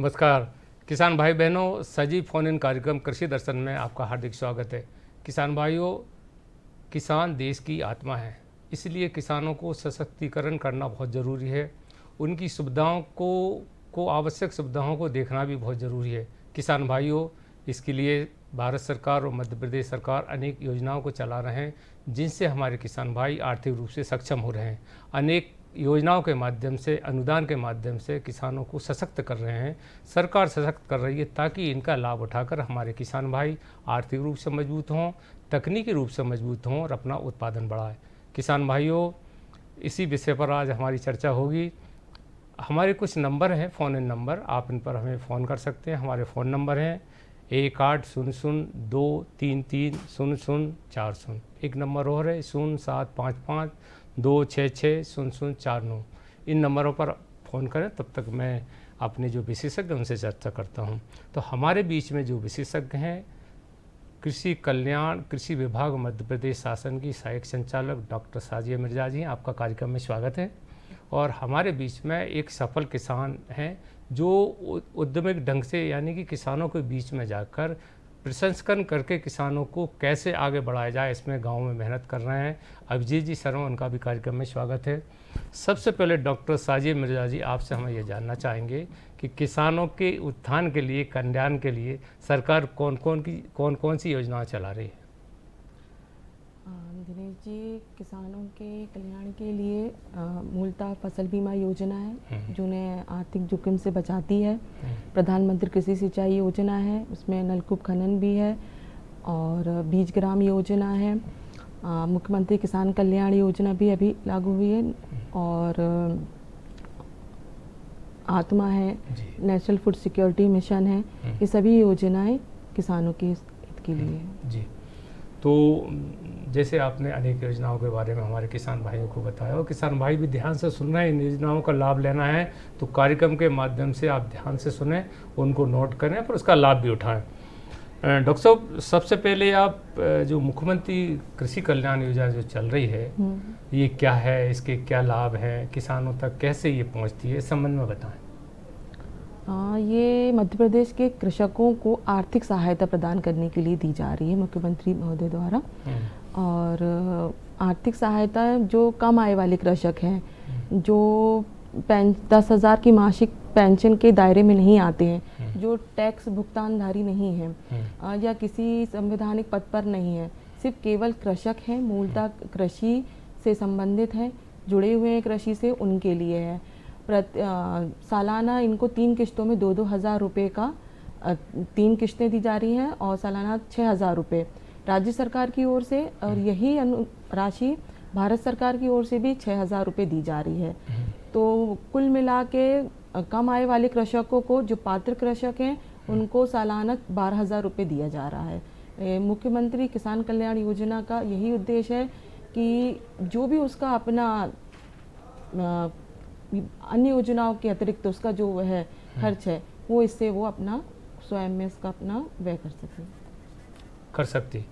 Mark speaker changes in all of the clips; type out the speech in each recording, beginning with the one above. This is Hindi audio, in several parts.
Speaker 1: नमस्कार किसान भाई बहनों, सजीव फोन इन कार्यक्रम कृषि दर्शन में आपका हार्दिक स्वागत है। किसान भाइयों, किसान देश की आत्मा है, इसलिए किसानों को सशक्तिकरण करना बहुत ज़रूरी है। उनकी सुविधाओं को आवश्यक सुविधाओं को देखना भी बहुत ज़रूरी है। किसान भाइयों, इसके लिए भारत सरकार और मध्य प्रदेश सरकार अनेक योजनाओं को चला रहे हैं, जिनसे हमारे किसान भाई आर्थिक रूप से सक्षम हो रहे हैं। अनेक योजनाओं के माध्यम से, अनुदान के माध्यम से किसानों को सशक्त कर रहे हैं। सरकार सशक्त कर रही है ताकि इनका लाभ उठाकर हमारे किसान भाई आर्थिक रूप से मजबूत हों, तकनीकी रूप से मजबूत हों और अपना उत्पादन बढ़ाएं। किसान भाइयों, इसी विषय पर आज हमारी चर्चा होगी। हमारे कुछ नंबर हैं, फ़ोन इन नंबर, आप इन पर हमें फ़ोन कर सकते हैं। हमारे फ़ोन नंबर हैं 1800-233-0040। एक नंबर और है 0755-266-0049। इन नंबरों पर फ़ोन करें, तब तक मैं अपने जो विशेषज्ञ उनसे चर्चा करता हूं। तो हमारे बीच में जो विशेषज्ञ हैं, कृषि कल्याण कृषि विभाग मध्य प्रदेश शासन की सहायक संचालक डॉक्टर साजिया मिर्जा जी, आपका कार्यक्रम में स्वागत है। और हमारे बीच में एक सफल किसान हैं जो उद्यमिक ढंग से, यानी कि किसानों के बीच में जाकर प्रसंस्करण करके किसानों को कैसे आगे बढ़ाया जाए, इसमें गांव में मेहनत कर रहे हैं। अभिजीत जी शर्मा, उनका भी कार्यक्रम में स्वागत है। सबसे पहले डॉक्टर साजिया मिर्जा जी, आपसे हम ये जानना चाहेंगे कि किसानों के उत्थान के लिए, कल्याण के लिए सरकार कौन कौन सी योजनाएं चला रही है?
Speaker 2: दिनेश जी, किसानों के कल्याण के लिए मूलतः फसल बीमा योजना है, जो उन्हें आर्थिक जोखिम से बचाती है। प्रधानमंत्री कृषि सिंचाई योजना है, उसमें नलकूप खनन भी है, और बीज ग्राम योजना है। मुख्यमंत्री किसान कल्याण योजना भी अभी लागू हुई है, और आत्मा है, नेशनल फूड सिक्योरिटी मिशन है। ये सभी योजनाएं किसानों के हित के लिए है
Speaker 1: जी। तो जैसे आपने अनेक योजनाओं के बारे में हमारे किसान भाइयों को बताया, और किसान भाई भी ध्यान से सुन रहे हैं। इन योजनाओं का लाभ लेना है तो कार्यक्रम के माध्यम से आप ध्यान से सुने, उनको नोट करें, पर उसका लाभ भी उठाएं। डॉक्टर साहब, सबसे पहले आप जो मुख्यमंत्री कृषि कल्याण योजना जो चल रही है, ये क्या है, इसके क्या लाभ हैं, किसानों तक कैसे ये पहुँचती है, इस संबंध में बताएँ।
Speaker 2: ये मध्य प्रदेश के कृषकों को आर्थिक सहायता प्रदान करने के लिए दी जा रही है मुख्यमंत्री महोदय द्वारा। और आर्थिक सहायता जो कम आय वाले कृषक हैं, जो 10,000 की मासिक पेंशन के दायरे में नहीं आते हैं, जो टैक्स भुगतानधारी नहीं हैं, या किसी संवैधानिक पद पर नहीं है, सिर्फ केवल कृषक हैं, मूलतः कृषि से संबंधित हैं, जुड़े हुए हैं कृषि से, उनके लिए है। सालाना इनको 3 किश्तों में 2-2 हज़ार रुपये का 3 किश्तें दी जा रही हैं, और सालाना 6,000 रुपये राज्य सरकार की ओर से, और यही राशि भारत सरकार की ओर से भी 6,000 रुपये दी जा रही है। तो कुल मिला के कम आय वाले कृषकों को, जो पात्र कृषक हैं, उनको सालाना 12,000 रुपये दिया जा रहा है। मुख्यमंत्री किसान कल्याण योजना का यही उद्देश्य है कि जो भी उसका अपना अन्य योजनाओं के अतिरिक्त उसका जो है खर्च है, वो इससे वो अपना स्वयं में इसका अपना व्यय कर सकती।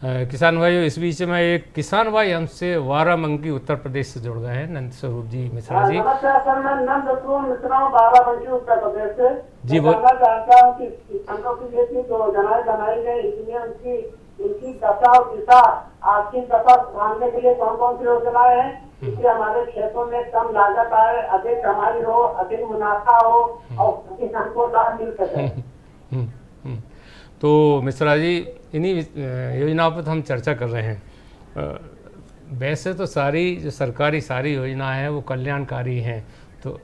Speaker 1: किसान भाइयों, इस बीच में एक किसान भाई हमसे बाराबंकी उत्तर प्रदेश से जुड़ गए हैं, नंद स्वरूप जी मिश्रा जी।
Speaker 3: नमस्कार सर, मैं नंद स्वरूप मिश्रा हूँ, बाराबंकी उत्तर प्रदेश से।
Speaker 1: जी, वो
Speaker 3: चाहता हूँ कि किसानों की जो योजनाएं बनाई गई, इसमें उनकी दशा और दिशा, आर्थिक दशा सुधारने के लिए कौन कौन सी योजनाएं हैं, जिससे हमारे खेतों में कम लागत आए, अधिक कमाई हो, अधिक मुनाफा हो, और किसान को लाभ मिल सके।
Speaker 1: तो मिश्रा जी, इन्हीं योजनाओं पर हम चर्चा कर रहे हैं। वैसे तो सारी जो सरकारी सारी योजनाएं हैं वो कल्याणकारी हैं। तो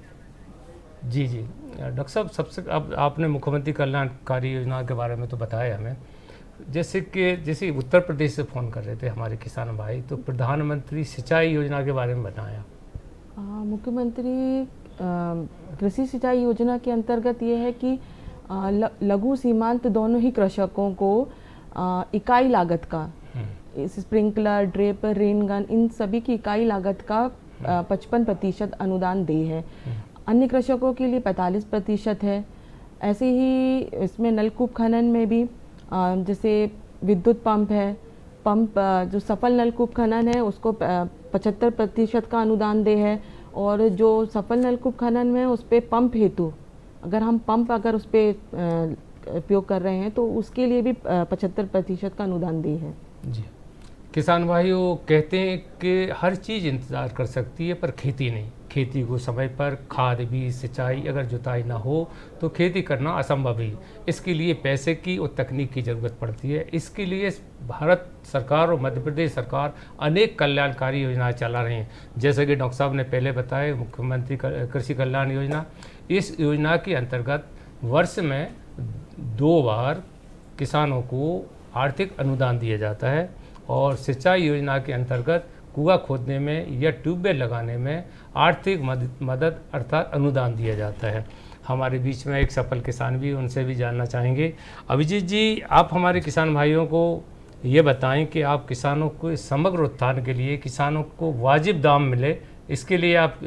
Speaker 1: जी डॉक्टर साहब, सबसे अब आपने मुख्यमंत्री कल्याणकारी योजना के बारे में तो बताया हमें, जैसे उत्तर प्रदेश से फ़ोन कर रहे थे हमारे किसान भाई, तो प्रधानमंत्री सिंचाई योजना के बारे में बताया।
Speaker 2: मुख्यमंत्री कृषि सिंचाई योजना के अंतर्गत ये है कि लघु सीमांत दोनों ही कृषकों को इकाई लागत का, स्प्रिंकलर, ड्रिप, रेन गन, इन सभी की इकाई लागत का 55% अनुदान दे है। अन्य कृषकों के लिए 45% है। ऐसे ही इसमें नलकूप खनन में भी जैसे विद्युत पंप है, जो सफल नलकूप खनन है उसको 75% का अनुदान दे है, और जो सफल नलकूप खनन में उस पर पंप हेतु अगर हम पंप अगर उस पर उपयोग कर रहे हैं तो उसके लिए भी 75% का अनुदान दी है।
Speaker 1: जी, किसान भाइयों कहते हैं कि हर चीज़ इंतज़ार कर सकती है पर खेती नहीं। खेती को समय पर खाद, बीज, सिंचाई, अगर जुताई ना हो तो खेती करना असंभव ही। इसके लिए पैसे की और तकनीक की ज़रूरत पड़ती है। इसके लिए भारत सरकार और मध्य प्रदेश सरकार अनेक कल्याणकारी योजनाएं चला रही हैं, जैसे कि डॉक्टर साहब ने पहले बताया मुख्यमंत्री कृषि कल्याण योजना। इस योजना के अंतर्गत वर्ष में 2 बार किसानों को आर्थिक अनुदान दिया जाता है और सिंचाई योजना के अंतर्गत कुआं खोदने में या ट्यूबवेल लगाने में आर्थिक मदद अर्थात अनुदान दिया जाता है। हमारे बीच में एक सफल किसान भी, उनसे भी जानना चाहेंगे। अभिजीत जी, आप हमारे किसान भाइयों को ये बताएं कि आप किसानों को समग्र उत्थान के लिए, किसानों को वाजिब दाम मिले, इसके लिए आप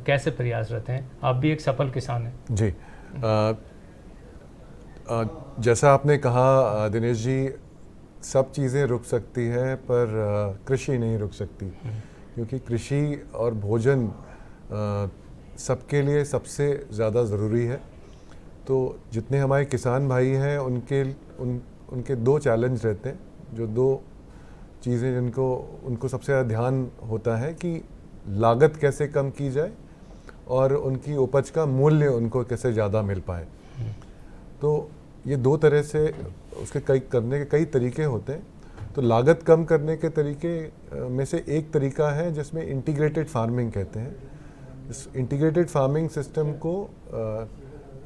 Speaker 1: कैसे प्रयासरत हैं? आप भी एक सफल किसान हैं।
Speaker 4: जी, जैसा आपने कहा दिनेश जी, सब चीज़ें रुक सकती हैं पर कृषि नहीं रुक सकती, क्योंकि कृषि और भोजन सबके लिए सबसे ज़्यादा ज़रूरी है। तो जितने हमारे किसान भाई हैं उनके 2 चैलेंज रहते हैं, जो 2 चीज़ें जिनको उनको सबसे ज़्यादा ध्यान होता है कि लागत कैसे कम की जाए और उनकी उपज का मूल्य उनको कैसे ज़्यादा मिल पाए। तो ये 2 तरह से उसके करने के कई तरीके होते हैं। तो लागत कम करने के तरीके में से एक तरीका है जिसमें इंटीग्रेटेड फार्मिंग कहते हैं। इस इंटीग्रेटेड फार्मिंग सिस्टम को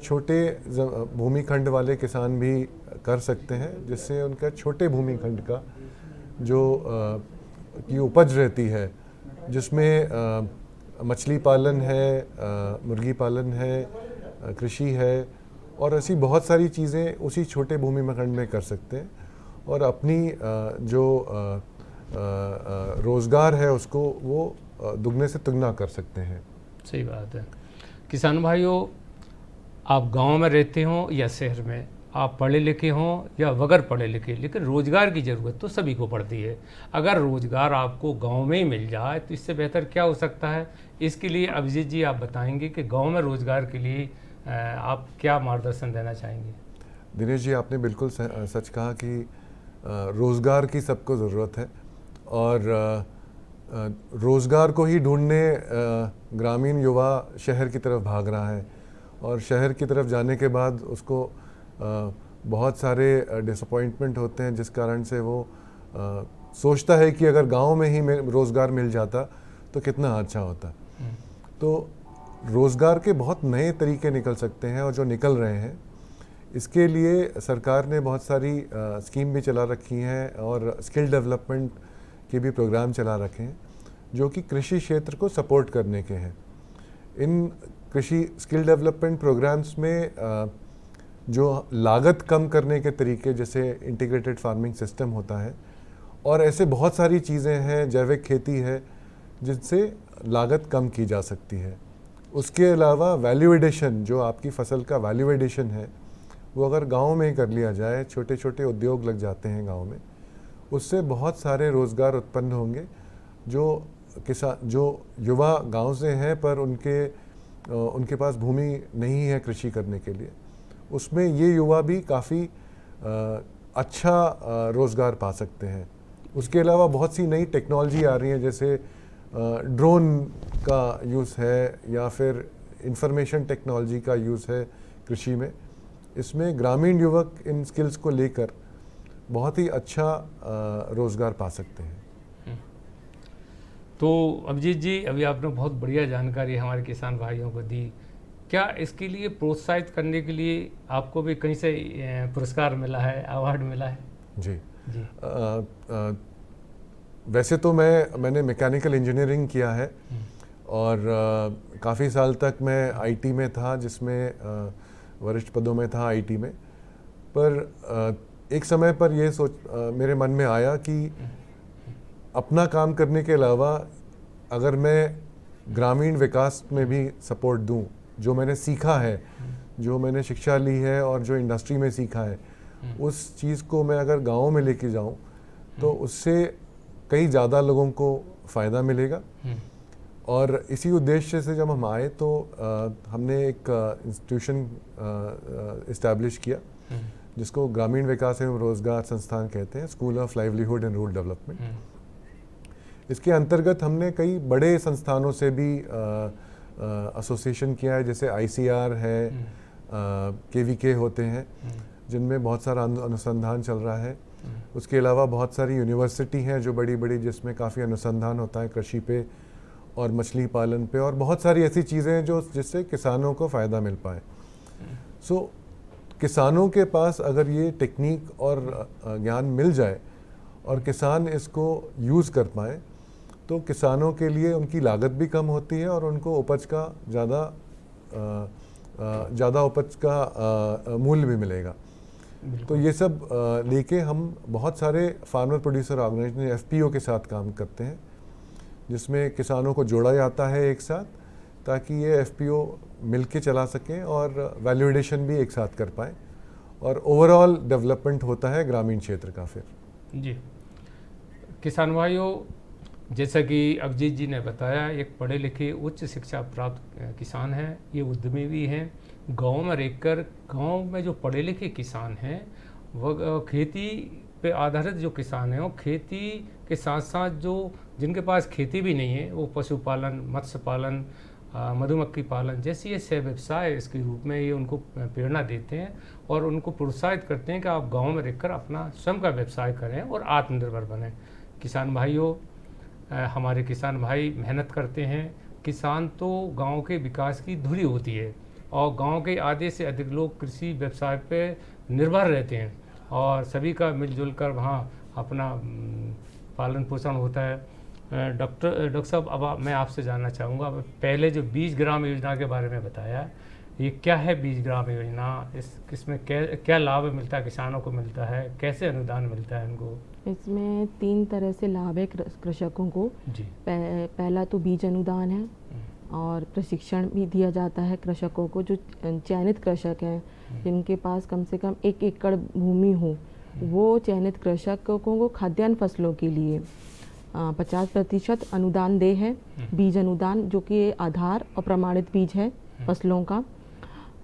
Speaker 4: छोटे भूमिखंड वाले किसान भी कर सकते हैं, जिससे उनका छोटे भूमिखंड का जो की उपज रहती है, जिसमें मछली पालन है, मुर्गी पालन है, कृषि है और ऐसी बहुत सारी चीज़ें उसी छोटे भूमि में खंड में कर सकते हैं और अपनी जो रोज़गार है उसको वो दुगने से तुगना कर सकते हैं।
Speaker 1: सही बात है। किसान भाइयों, आप गांव में रहते हों या शहर में, आप पढ़े लिखे हों या बगैर पढ़े लिखे, लेकिन रोज़गार की ज़रूरत तो सभी को पड़ती है। अगर रोज़गार आपको गांव में ही मिल जाए तो इससे बेहतर क्या हो सकता है? इसके लिए अभिजीत जी आप बताएंगे कि गांव में रोज़गार के लिए आप क्या मार्गदर्शन देना चाहेंगे?
Speaker 4: दिनेश जी, आपने बिल्कुल सच कहा कि रोज़गार की सबको ज़रूरत है और रोज़गार को ही ढूंढने ग्रामीण युवा शहर की तरफ भाग रहा है और शहर की तरफ जाने के बाद उसको बहुत सारे डिसअपॉइंटमेंट होते हैं, जिस कारण से वो सोचता है कि अगर गांव में ही रोज़गार मिल जाता तो कितना अच्छा होता। तो रोज़गार के बहुत नए तरीके निकल सकते हैं और जो निकल रहे हैं, इसके लिए सरकार ने बहुत सारी स्कीम भी चला रखी हैं और स्किल डेवलपमेंट के भी प्रोग्राम चला रखे हैं जो कि कृषि क्षेत्र को सपोर्ट करने के हैं। इन कृषि स्किल डेवलपमेंट प्रोग्राम्स में जो लागत कम करने के तरीके, जैसे इंटीग्रेटेड फार्मिंग सिस्टम होता है और ऐसे बहुत सारी चीज़ें हैं, जैविक खेती है, जिनसे लागत कम की जा सकती है। उसके अलावा वैल्यू एडिशन, जो आपकी फसल का वैल्यू एडिशन है, वो अगर गाँव में ही कर लिया जाए, छोटे छोटे उद्योग लग जाते हैं गाँव में, उससे बहुत सारे रोज़गार उत्पन्न होंगे। जो युवा गांव से हैं पर उनके पास भूमि नहीं है कृषि करने के लिए, उसमें ये युवा भी काफ़ी अच्छा रोज़गार पा सकते हैं। उसके अलावा बहुत सी नई टेक्नोलॉजी आ रही है, जैसे ड्रोन का यूज़ है या फिर इंफॉर्मेशन टेक्नोलॉजी का यूज़ है कृषि में। इसमें ग्रामीण युवक इन स्किल्स को लेकर बहुत ही अच्छा रोज़गार पा सकते हैं।
Speaker 1: तो अभिजीत जी, अभी आपने बहुत बढ़िया जानकारी हमारे किसान भाइयों को दी। क्या इसके लिए प्रोत्साहित करने के लिए आपको भी कहीं से पुरस्कार मिला है, अवार्ड मिला है?
Speaker 4: जी,
Speaker 1: जी।
Speaker 4: वैसे तो मैंने मैकेनिकल इंजीनियरिंग किया है और काफ़ी साल तक मैं आईटी में था, जिसमें वरिष्ठ पदों में था आईटी में। पर एक समय पर ये मेरे मन में आया कि अपना काम करने के अलावा अगर मैं ग्रामीण विकास में भी सपोर्ट दूं, जो मैंने सीखा है, जो मैंने शिक्षा ली है और जो इंडस्ट्री में सीखा है, उस चीज़ को मैं अगर गाँव में लेके जाऊं तो उससे कई ज़्यादा लोगों को फ़ायदा मिलेगा और इसी उद्देश्य से जब हम आए तो हमने एक इंस्टीट्यूशन इस्टेब्लिश किया जिसको ग्रामीण विकास एवं रोजगार संस्थान कहते हैं, school of livelihood and rural development. इसके अंतर्गत हमने कई बड़े संस्थानों से भी एसोसिएशन किया है, जैसे ICR है, KVK होते हैं जिनमें बहुत सारा अनुसंधान चल रहा है। उसके अलावा बहुत सारी यूनिवर्सिटी हैं जो बड़ी बड़ी, जिसमें काफ़ी अनुसंधान होता है कृषि पे और मछली पालन पे, और बहुत सारी ऐसी चीज़ें हैं जो जिससे किसानों को फ़ायदा मिल पाए। सो किसानों के पास अगर ये टेक्निक और ज्ञान मिल जाए और किसान इसको यूज़ कर पाए तो किसानों के लिए उनकी लागत भी कम होती है और उनको उपज का ज़्यादा उपज का मूल्य भी मिलेगा। तो ये सब लेके हम बहुत सारे फार्मर प्रोड्यूसर ऑर्गेनाइजेशन FPO के साथ काम करते हैं, जिसमें किसानों को जोड़ा जाता है एक साथ, ताकि ये FPO मिल के चला सकें और वैल्यू एडिशन भी एक साथ कर पाएँ और ओवरऑल डेवलपमेंट होता है ग्रामीण क्षेत्र का। फिर
Speaker 1: जी किसान भाइयों, जैसा कि अभिजीत जी ने बताया, एक पढ़े लिखे उच्च शिक्षा प्राप्त किसान हैं, ये उद्यमी भी हैं। गांव में रहकर गांव में जो पढ़े लिखे किसान हैं वह खेती पे आधारित जो किसान हैं वो खेती के साथ साथ जो जिनके पास खेती भी नहीं है वो पशुपालन, मत्स्य पालन, मधुमक्खी पालन जैसी ऐसे व्यवसाय इसके रूप में ये उनको प्रेरणा देते हैं और उनको प्रोत्साहित करते हैं कि आप गांव में रहकर अपना स्वयं का व्यवसाय करें और आत्मनिर्भर बनें। किसान भाइयों, हमारे किसान भाई मेहनत करते हैं। किसान तो गांव के विकास की धुरी होती है और गांव के आधे से अधिक लोग कृषि व्यवसाय पे निर्भर रहते हैं और सभी का मिलजुल कर वहाँ अपना पालन पोषण होता है। डॉक्टर साहब, अब मैं आपसे जानना चाहूँगा, पहले जो 20 ग्राम योजना के बारे में बताया, ये क्या है 20 ग्राम योजना? इसमें क्या लाभ मिलता है, किसानों को मिलता है, कैसे अनुदान मिलता है उनको?
Speaker 2: इसमें 3 तरह से लाभ है कृषकों को जी। पहला तो बीज अनुदान है और प्रशिक्षण भी दिया जाता है कृषकों को। जो चयनित कृषक हैं जिनके पास कम से कम 1 एकड़ भूमि हो, वो चयनित कृषकों को खाद्यान्न फसलों के लिए 50% अनुदान दे है, बीज अनुदान, जो कि आधार और प्रमाणित बीज है फसलों का।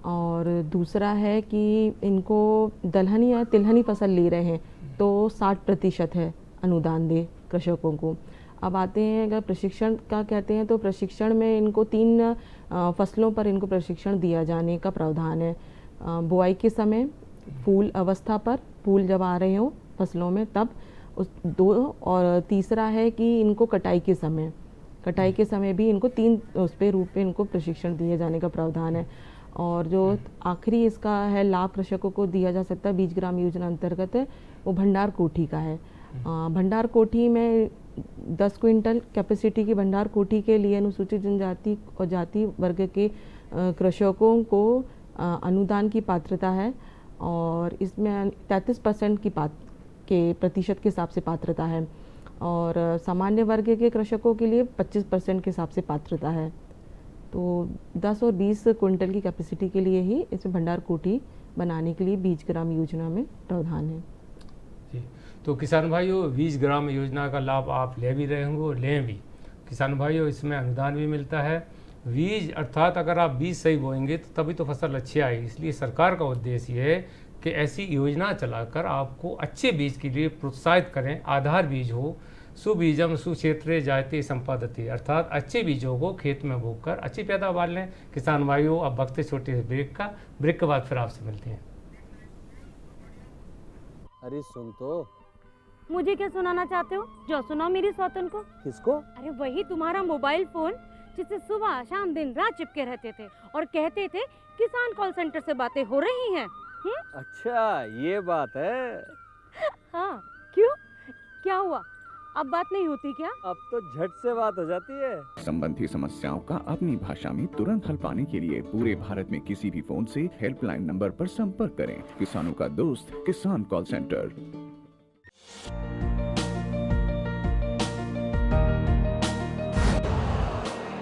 Speaker 2: और दूसरा है कि इनको दलहनी या तिलहनी फसल ले रहे हैं तो 60% है अनुदान दे कृषकों को। अब आते हैं अगर प्रशिक्षण का कहते हैं तो प्रशिक्षण में इनको 3 फसलों पर इनको प्रशिक्षण दिया जाने का प्रावधान है। बुआई के समय, फूल अवस्था पर, फूल जब आ रहे हो फसलों में तब, उस 2, और तीसरा है कि इनको कटाई के समय भी इनको 3 उस पे रूप में इनको प्रशिक्षण दिए जाने का प्रावधान है। और जो आखिरी इसका है लाभ कृषकों को दिया जा सकता है 20 ग्राम योजना अंतर्गत है, वो भंडार कोठी का है। भंडार कोठी में 10 क्विंटल कैपेसिटी की भंडार कोठी के लिए अनुसूचित जनजाति और जाति वर्ग के कृषकों को अनुदान की पात्रता है और इसमें 33% के प्रतिशत के हिसाब से पात्रता है और सामान्य वर्ग के कृषकों के लिए 25% के हिसाब से पात्रता है। तो 10 और 20 क्विंटल की कैपेसिटी के लिए ही इसमें भंडार कोठी बनाने के लिए 20 ग्राम योजना में प्रावधान है
Speaker 1: जी। तो किसान भाइयों, 20 ग्राम योजना का लाभ आप ले भी रहे होंगे और लें भी। किसान भाइयों, इसमें अनुदान भी मिलता है। बीज अर्थात अगर आप बीज सही बोएंगे तो तभी तो फसल अच्छी आएगी। इसलिए सरकार का उद्देश्य ये है कि ऐसी योजना चलाकर आपको अच्छे बीज के लिए प्रोत्साहित करें। आधार बीज हो, सुबीजम सुक्षेत्रे जायते संपादते, अर्थात अच्छे बीजों को खेत में बोकर अच्छी पैदावार लें। किसान भाइयों, अब वक्त छोटे से ब्रेक के बाद फिर आपसे मिलते हैं।
Speaker 5: अरे सुन तो।
Speaker 6: मुझे क्या सुनाना चाहते हो? जो सुनाओ मेरी सौतन को।
Speaker 5: किसको?
Speaker 6: अरे वही तुम्हारा मोबाइल फोन जिससे सुबह शाम दिन रात चिपके रहते थे और कहते थे किसान कॉल सेंटर से बातें हो रही हैं।
Speaker 5: अच्छा, ये बात है।
Speaker 6: हाँ, क्यों? क्या हुआ? अब बात नहीं होती क्या?
Speaker 5: अब तो झट से बात हो जाती है।
Speaker 7: संबंधी समस्याओं का अपनी भाषा में तुरंत हल पाने के लिए पूरे भारत में किसी भी फोन से हेल्पलाइन नंबर पर संपर्क करें। किसानों का दोस्त किसान कॉल सेंटर।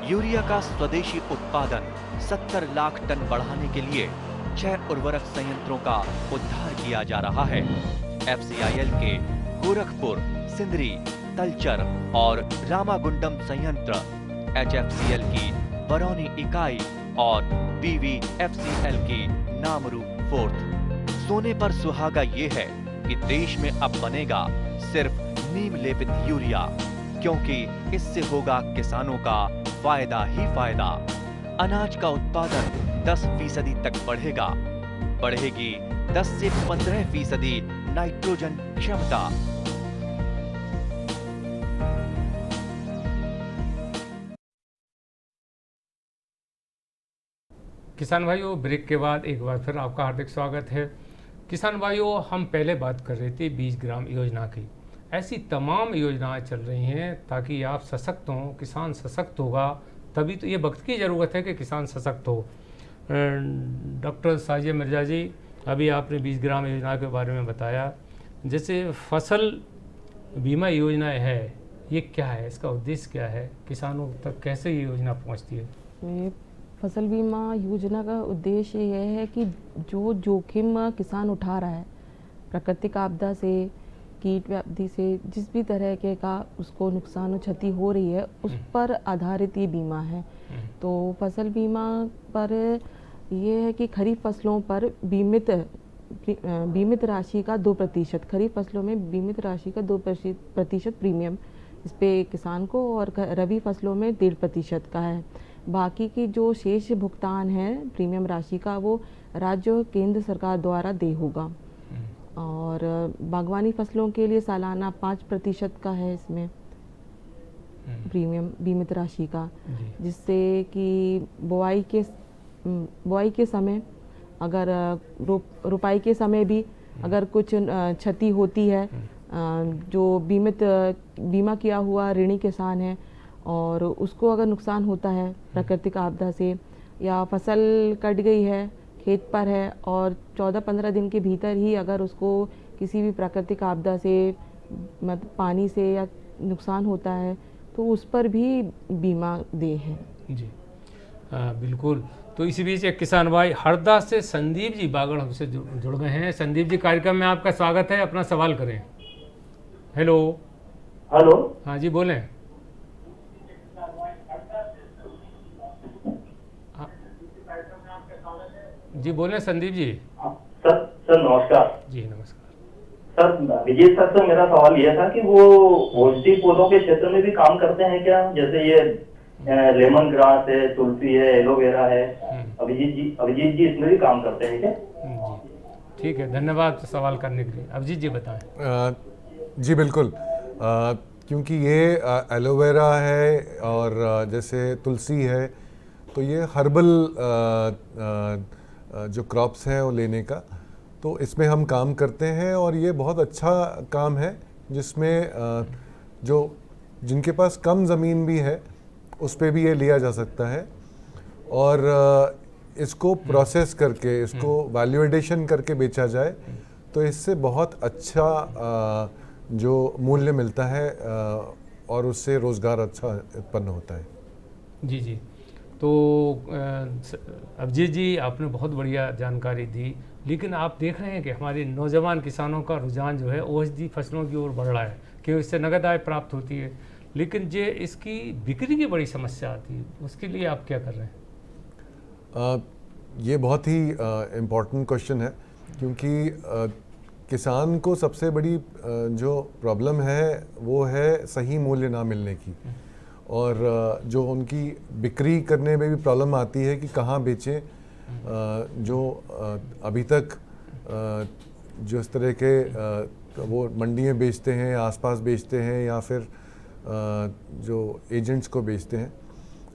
Speaker 8: यूरिया का स्वदेशी उत्पादन 70 लाख टन बढ़ाने के लिए 6 उर्वरक संयंत्रों का उद्धार किया जा रहा है। FCIL के गोरखपुर, सिंदरी, तलचर और रामागुंडम संयंत्र HFCL की बरौनी इकाई और BVFCL की नामरू 4th। सोने पर सुहागा ये है कि देश में अब बनेगा सिर्फ नीम लेपित यूरिया, क्योंकि इससे होगा किसानों का फायदा ही फायदा। अनाज का उत्पादन 10% तक बढ़ेगा, बढ़ेगी 10 से 15% नाइट्रोजन क्षमता।
Speaker 1: किसान भाइयों, ब्रेक के बाद एक बार फिर आपका हार्दिक स्वागत है। किसान भाइयों, हम पहले बात कर रहे थे 20 ग्राम योजना की। ऐसी तमाम योजनाएं चल रही हैं ताकि आप सशक्त हों, किसान सशक्त होगा तभी तो, ये वक्त की ज़रूरत है कि किसान सशक्त हो। डॉक्टर साजिया मिर्जा जी, अभी आपने 20 ग्राम योजना के बारे में बताया, जैसे फसल बीमा योजना है, ये क्या है, इसका उद्देश्य क्या है, किसानों तक कैसे ये योजना पहुंचती है?
Speaker 2: ये फसल बीमा योजना का उद्देश्य यह है कि जो जोखिम किसान उठा रहा है, प्राकृतिक आपदा से, कीट व्याधि से, जिस भी तरह के का उसको नुकसान और क्षति हो रही है, उस पर आधारित ये बीमा है। तो फसल बीमा पर ये है कि खरीफ फसलों पर बीमित राशि का 2%, खरीफ फसलों में बीमित राशि का 2% प्रीमियम इस पे किसान को, और रबी फसलों में 1.5% का है। बाकी की जो शेष भुगतान है प्रीमियम राशि का, वो राज्य और केंद्र सरकार द्वारा देय होगा। और बागवानी फसलों के लिए सालाना 5% का है इसमें प्रीमियम बीमित राशि का, जिससे कि बुआई के समय, अगर रोपाई के समय भी अगर कुछ क्षति होती है, जो बीमा किया हुआ ऋणी किसान है और उसको अगर नुकसान होता है प्राकृतिक आपदा से, या फसल कट गई है, खेत पर है और 14-15 दिन के भीतर ही अगर उसको किसी भी प्राकृतिक आपदा से, मतलब पानी से या नुकसान होता है, तो उस पर भी बीमा दे है।
Speaker 1: जी बिल्कुल। तो इसी बीच एक किसान भाई हरदा से संदीप जी बागड़ हमसे जुड़ गए हैं। संदीप जी, कार्यक्रम में आपका स्वागत है, अपना सवाल करें। हेलो।
Speaker 9: हेलो।
Speaker 1: हाँ जी, बोलें। जी बोलें संदीप जी।
Speaker 9: सर नमस्कार।
Speaker 1: जी नमस्कार।
Speaker 9: सर विजय सर से मेरा सवाल यह था कि वो औषधि पौधों के क्षेत्र में भी काम करते हैं क्या? जैसे ये लेमन ग्रास है, तुलसी है, एलोवेरा है, अभिजीत जी इसमें भी काम करते हैं क्या?
Speaker 1: जी ठीक है, धन्यवाद सवाल करने के लिए। अभिजीत जी बताएं।
Speaker 4: जी बिल्कुल, क्योंकि ये एलोवेरा है और जैसे तुलसी है, तो ये हर्बल जो क्रॉप्स हैं वो लेने का, तो इसमें हम काम करते हैं और ये बहुत अच्छा काम है, जिसमें जो जिनके पास कम ज़मीन भी है उस पे भी ये लिया जा सकता है, और इसको प्रोसेस करके, इसको वैल्यू एडिशन करके बेचा जाए तो इससे बहुत अच्छा जो मूल्य मिलता है और उससे रोज़गार अच्छा उत्पन्न होता है।
Speaker 1: जी जी। तो अभिजीत जी, आपने बहुत बढ़िया जानकारी दी, लेकिन आप देख रहे हैं कि हमारे नौजवान किसानों का रुझान जो है औषधि फसलों की ओर बढ़ रहा है, क्योंकि इससे नगद आय प्राप्त होती है, लेकिन जो इसकी बिक्री की बड़ी समस्या आती है, उसके लिए आप क्या कर रहे हैं?
Speaker 4: ये बहुत ही इम्पोर्टेंट क्वेश्चन है, क्योंकि किसान को सबसे बड़ी जो प्रॉब्लम है वो है सही मूल्य ना मिलने की, और जो उनकी बिक्री करने में भी प्रॉब्लम आती है कि कहाँ बेचें। जो अभी तक जो इस तरह के वो मंडियाँ बेचते हैं, आसपास बेचते हैं, या फिर जो एजेंट्स को बेचते हैं।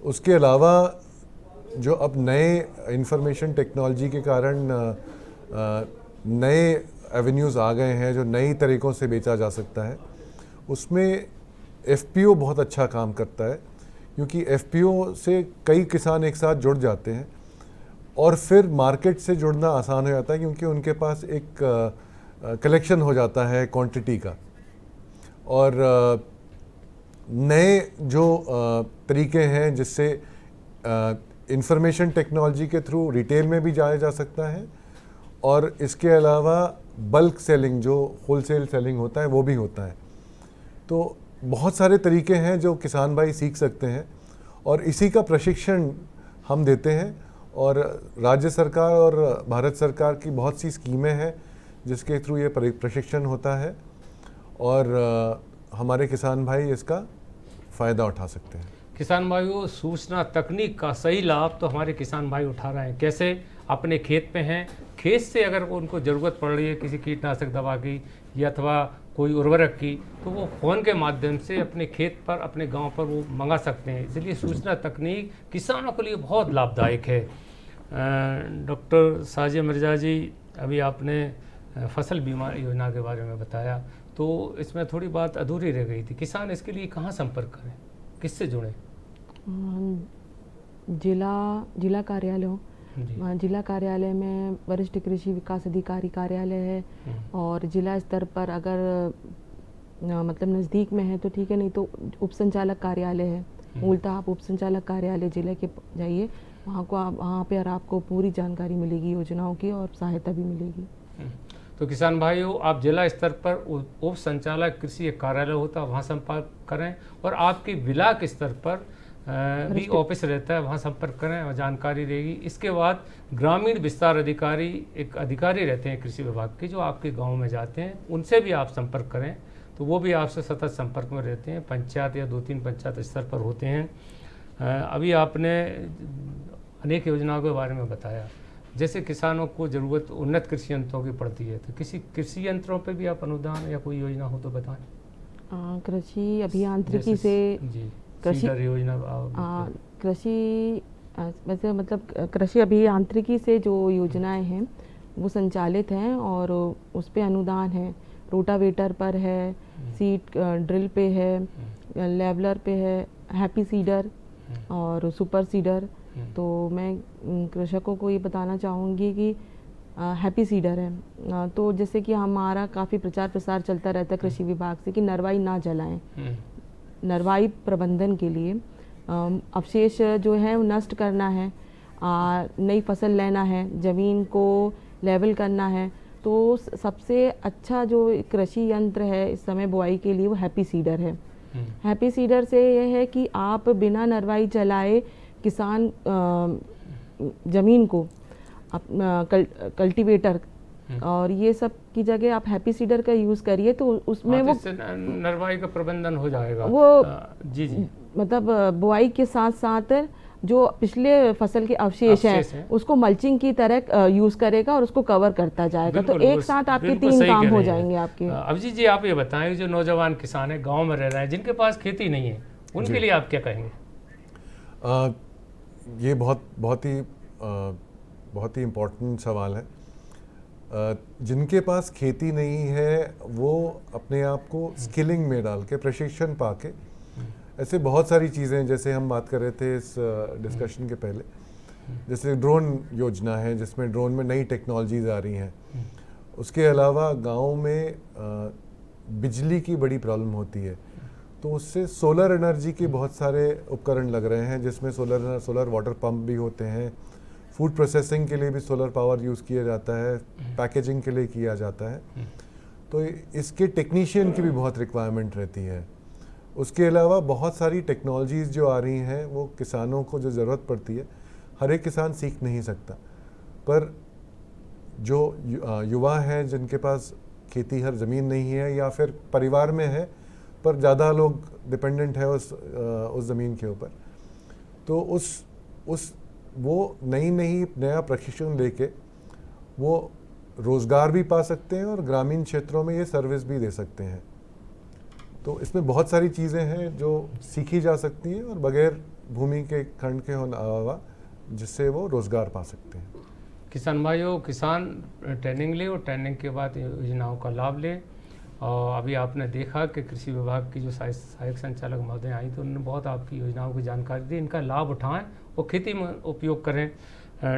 Speaker 4: उसके अलावा जो अब नए इंफॉर्मेशन टेक्नोलॉजी के कारण नए एवेन्यूज़ आ गए हैं जो नई तरीक़ों से बेचा जा सकता है, उसमें एफपीओ बहुत अच्छा काम करता है, क्योंकि एफपीओ से कई किसान एक साथ जुड़ जाते हैं और फिर मार्केट से जुड़ना आसान हो जाता है, क्योंकि उनके पास एक कलेक्शन हो जाता है क्वांटिटी का। और नए जो तरीके हैं जिससे इंफॉर्मेशन टेक्नोलॉजी के थ्रू रिटेल में भी जाया जा सकता है, और इसके अलावा बल्क सेलिंग, जो होलसेल सेलिंग होता है, वो भी होता है। तो बहुत सारे तरीके हैं जो किसान भाई सीख सकते हैं, और इसी का प्रशिक्षण हम देते हैं। और राज्य सरकार और भारत सरकार की बहुत सी स्कीमें हैं जिसके थ्रू ये प्रशिक्षण होता है और हमारे किसान भाई इसका फ़ायदा उठा सकते हैं।
Speaker 1: किसान भाइयों, सूचना तकनीक का सही लाभ तो हमारे किसान भाई उठा रहे हैं। कैसे? अपने खेत पे हैं, खेत से अगर उनको ज़रूरत पड़ रही है किसी कीटनाशक दवा की या अथवा कोई उर्वरक की, तो वो फ़ोन के माध्यम से अपने खेत पर, अपने गांव पर वो मंगा सकते हैं। इसलिए सूचना तकनीक किसानों के लिए बहुत लाभदायक है। डॉक्टर साजिया मिर्ज़ा जी, अभी आपने फसल बीमा योजना के बारे में बताया, तो इसमें थोड़ी बात अधूरी रह गई थी। किसान इसके लिए कहाँ संपर्क करें, किससे जुड़ें?
Speaker 2: जिला कार्यालय जिला कार्यालय में वरिष्ठ कृषि विकास अधिकारी कार्यालय है, और जिला स्तर पर अगर मतलब नज़दीक में है तो ठीक है, नहीं तो उप संचालक कार्यालय है। मूलतः आप उप संचालक कार्यालय जिले के जाइए, वहाँ पर आपको पूरी जानकारी मिलेगी योजनाओं की और सहायता भी मिलेगी।
Speaker 1: तो किसान भाइयों, आप जिला स्तर पर उप संचालक कृषि कार्यालय होता है, वहाँ संपर्क करें, और आपके ब्लॉक स्तर पर भी ऑफिस रहता है, वहाँ संपर्क करें और जानकारी रहेगी। इसके बाद ग्रामीण विस्तार अधिकारी, एक अधिकारी रहते हैं कृषि विभाग के, जो आपके गांव में जाते हैं, उनसे भी आप संपर्क करें, तो वो भी आपसे सतत संपर्क में रहते हैं। पंचायत या 2-3 पंचायत स्तर पर होते हैं। अभी आपने अनेक योजनाओं के बारे में बताया, जैसे किसानों को ज़रूरत उन्नत कृषि यंत्रों की पड़ती है, तो किसी कृषि यंत्रों पे भी आप अनुदान या कोई योजना हो तो बताएं।
Speaker 2: कृषि अभियांत्रिकी से कृषि योजना, कृषि वैसे मतलब कृषि अभियांत्रिकी से जो योजनाएं हैं वो संचालित हैं और उस पे अनुदान है। रोटावेटर पर है, सीड ड्रिल पे है, लेवलर पे है, हैप्पी सीडर और सुपर सीडर। तो मैं कृषकों को ये बताना चाहूँगी कि हैप्पी सीडर है, तो जैसे कि हमारा काफ़ी प्रचार प्रसार चलता रहता है कृषि विभाग से कि नरवाई ना जलाएं। नरवाई प्रबंधन के लिए अवशेष जो है वो नष्ट करना है, नई फसल लेना है, ज़मीन को लेवल करना है, तो सबसे अच्छा जो कृषि यंत्र है इस समय बुआई के लिए वो हैप्पी सीडर है। हैप्पी सीडर से ये है कि आप बिना नरवाई चलाए किसान ज़मीन को कल्टीवेटर और ये सब की जगह आप हैप्पी सीडर का यूज़ करिए, तो उसमें वो
Speaker 1: नरवाई का प्रबंधन हो जाएगा।
Speaker 2: वो
Speaker 1: जी
Speaker 2: मतलब बुआई के साथ साथ जो पिछले फसल के अवशेष हैं उसको मल्चिंग की तरह यूज़ करेगा और उसको कवर करता जाएगा, तो एक साथ आपके 3 काम हो जाएंगे आपके।
Speaker 1: अभिजीत जी, आप ये बताएं, जो नौजवान किसान है, गाँव में रह रहे हैं, जिनके पास खेती नहीं है, उनके लिए आप क्या कहेंगे?
Speaker 4: ये बहुत ही इम्पोर्टेंट सवाल है। जिनके पास खेती नहीं है वो अपने आप को स्किलिंग में डाल के, प्रशिक्षण पाके, ऐसे बहुत सारी चीज़ें, जैसे हम बात कर रहे थे इस डिस्कशन के पहले, जैसे ड्रोन योजना है जिसमें ड्रोन में नई टेक्नोलॉजीज आ रही हैं। उसके अलावा गाँव में बिजली की बड़ी प्रॉब्लम होती है, तो उससे सोलर एनर्जी के बहुत सारे उपकरण लग रहे हैं, जिसमें सोलर वाटर पंप भी होते हैं। फूड प्रोसेसिंग के लिए भी सोलर पावर यूज़ किया जाता है, पैकेजिंग के लिए किया जाता है, तो इसके टेक्नीशियन की भी बहुत रिक्वायरमेंट रहती है। उसके अलावा बहुत सारी टेक्नोलॉजीज़ जो आ रही हैं वो किसानों को जो ज़रूरत पड़ती है, हर एक किसान सीख नहीं सकता, पर जो युवा हैं जिनके पास खेती हर ज़मीन नहीं है या फिर परिवार में है पर ज़्यादा लोग डिपेंडेंट है उस ज़मीन के ऊपर, तो वो नया प्रशिक्षण लेके वो रोज़गार भी पा सकते हैं और ग्रामीण क्षेत्रों में ये सर्विस भी दे सकते हैं। तो इसमें बहुत सारी चीज़ें हैं जो सीखी जा सकती हैं और बगैर भूमि के खंड के अलावा, जिससे वो रोज़गार पा सकते हैं।
Speaker 1: किसान भाइयों, किसान ट्रेनिंग ले और ट्रेनिंग के बाद योजनाओं का लाभ ले। और अभी आपने देखा कि कृषि विभाग की जो सहायक संचालक महोदय आई, तो उन्होंने बहुत आपकी योजनाओं की जानकारी दी। इनका लाभ उठाएं और खेती में उपयोग करें।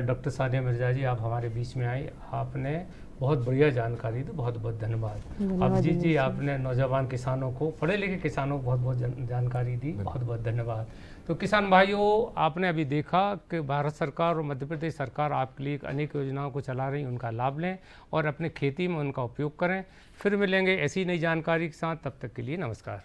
Speaker 1: डॉक्टर साजिया मिर्ज़ा जी, आप हमारे बीच में आई, आपने बहुत बढ़िया जानकारी दी, बहुत बहुत धन्यवाद। अभिजीत जी, आपने नौजवान किसानों को, पढ़े लिखे किसानों को बहुत बहुत जानकारी दी, बहुत बहुत धन्यवाद। तो किसान भाइयों, आपने अभी देखा कि भारत सरकार और मध्य प्रदेश सरकार आपके लिए अनेक योजनाओं को चला रही, उनका लाभ लें और अपने खेती में उनका उपयोग करें। फिर मिलेंगे ऐसी नई जानकारी के साथ, तब तक के लिए नमस्कार।